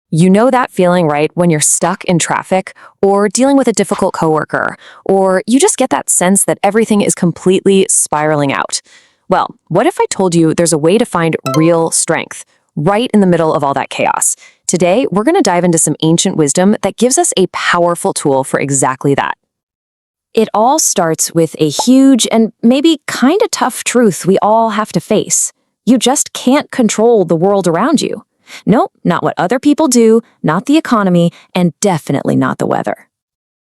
You know that feeling, right? When you're stuck in traffic or dealing with a difficult coworker, or you just get that sense that everything is completely spiraling out. Well, what if I told you there's a way to find real strength right in the middle of all that chaos? Today, we're going to dive into some ancient wisdom that gives us a powerful tool for exactly that. It all starts with a huge and maybe kind of tough truth we all have to face. You just can't control the world around you. Nope, not what other people do, not the economy, and definitely not the weather.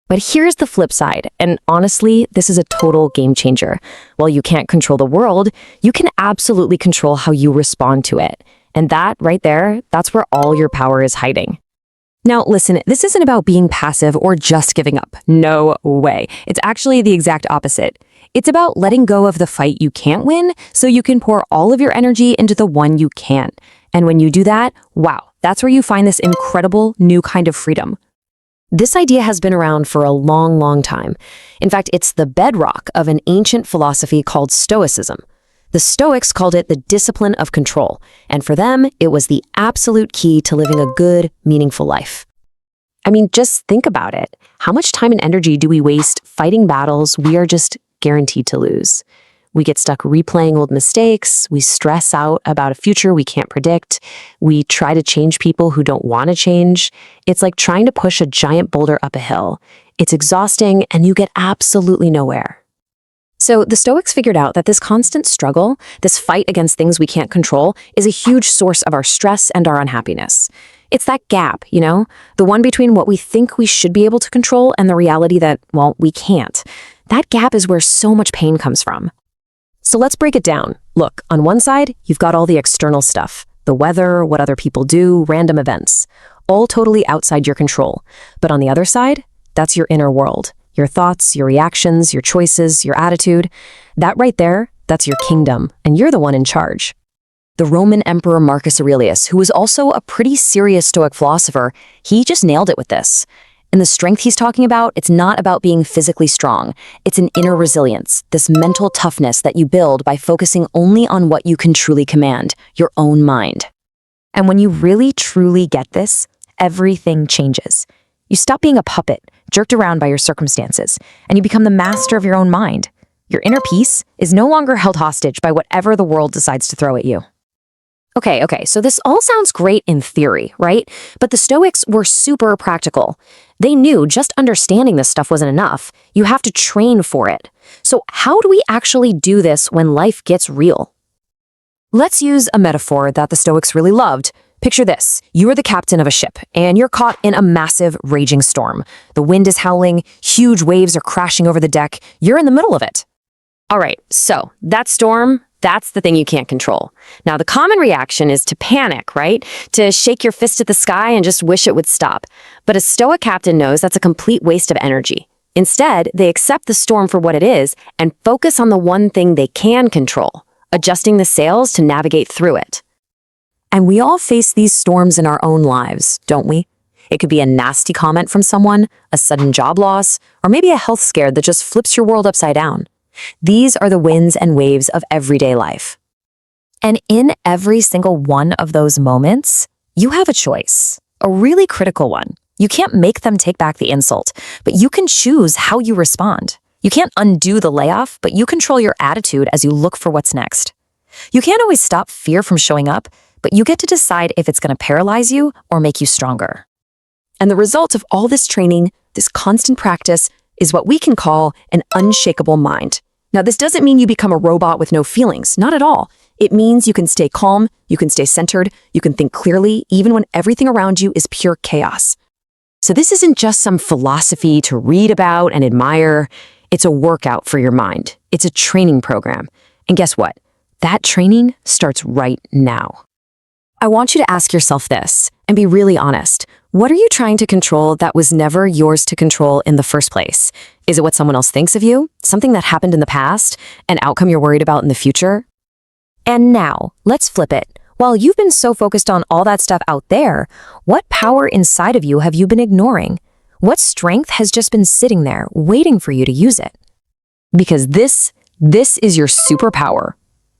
But here's the flip side, and honestly, this is a total game changer. While you can't control the world, you can absolutely control how you respond to it. And that, right there, that's where all your power is hiding. Now, listen, this isn't about being passive or just giving up. No way. It's actually the exact opposite. It's about letting go of the fight you can't win so you can pour all of your energy into the one you can. And when you do that, wow, that's where you find this incredible new kind of freedom. This idea has been around for a long, long time. In fact, it's the bedrock of an ancient philosophy called Stoicism. The Stoics called it the discipline of control, and for them, it was the absolute key to living a good, meaningful life. I mean, just think about it. How much time and energy do we waste fighting battles we are just guaranteed to lose? We get stuck replaying old mistakes, we stress out about a future we can't predict, we try to change people who don't want to change. It's like trying to push a giant boulder up a hill. It's exhausting and you get absolutely nowhere. So the Stoics figured out that this constant struggle, this fight against things we can't control, is a huge source of our stress and our unhappiness. It's that gap, the one between what we think we should be able to control and the reality that, well, we can't. That gap is where so much pain comes from. So let's break it down. Look, on one side, you've got all the external stuff, the weather, what other people do, random events, all totally outside your control. But on the other side, that's your inner world, your thoughts, your reactions, your choices, your attitude. That right there, that's your kingdom, and you're the one in charge. The Roman Emperor Marcus Aurelius, who was also a pretty serious Stoic philosopher, he just nailed it with this. And the strength he's talking about, it's not about being physically strong. It's an inner resilience, this mental toughness that you build by focusing only on what you can truly command, your own mind. And when you really, truly get this, everything changes. You stop being a puppet, jerked around by your circumstances, and you become the master of your own mind. Your inner peace is no longer held hostage by whatever the world decides to throw at you. Okay, so this all sounds great in theory, right? But the Stoics were super practical. They knew just understanding this stuff wasn't enough. You have to train for it. So how do we actually do this when life gets real? Let's use a metaphor that the Stoics really loved. Picture this. You are the captain of a ship, and you're caught in a massive, raging storm. The wind is howling, huge waves are crashing over the deck. You're in the middle of it. All right, so that storm, that's the thing you can't control. Now, the common reaction is to panic, right? To shake your fist at the sky and just wish it would stop. But a Stoic captain knows that's a complete waste of energy. Instead, they accept the storm for what it is and focus on the one thing they can control, adjusting the sails to navigate through it. And we all face these storms in our own lives, don't we? It could be a nasty comment from someone, a sudden job loss, or maybe a health scare that just flips your world upside down. These are the winds and waves of everyday life. And in every single one of those moments, you have a choice, a really critical one. You can't make them take back the insult, but you can choose how you respond. You can't undo the layoff, but you control your attitude as you look for what's next. You can't always stop fear from showing up, but you get to decide if it's going to paralyze you or make you stronger. And the result of all this training, this constant practice, is what we can call an unshakable mind. Now, this doesn't mean you become a robot with no feelings, not at all. It means you can stay calm, you can stay centered, you can think clearly, even when everything around you is pure chaos. So this isn't just some philosophy to read about and admire. It's a workout for your mind. It's a training program. And guess what? That training starts right now. I want you to ask yourself this and be really honest. What are you trying to control that was never yours to control in the first place? Is it what someone else thinks of you? Something that happened in the past? An outcome you're worried about in the future? And now, let's flip it. While you've been so focused on all that stuff out there, what power inside of you have you been ignoring? What strength has just been sitting there waiting for you to use it? Because this is your superpower.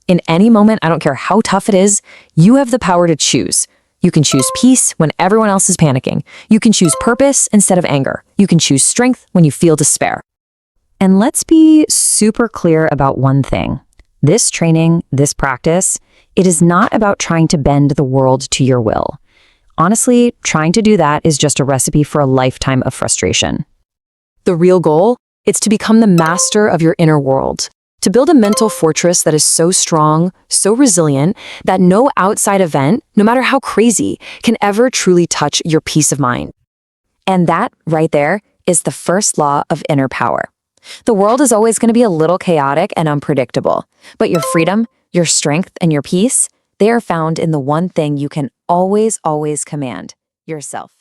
In any moment, I don't care how tough it is, you have the power to choose. You can choose peace when everyone else is panicking. You can choose purpose instead of anger. You can choose strength when you feel despair. And let's be super clear about one thing. This training, this practice, it is not about trying to bend the world to your will. Honestly, trying to do that is just a recipe for a lifetime of frustration. The real goal? It's to become the master of your inner world, to build a mental fortress that is so strong, so resilient, that no outside event, no matter how crazy, can ever truly touch your peace of mind. And that, right there, is the first law of inner power. The world is always going to be a little chaotic and unpredictable, but your freedom, your strength, and your peace, they are found in the one thing you can always command: yourself.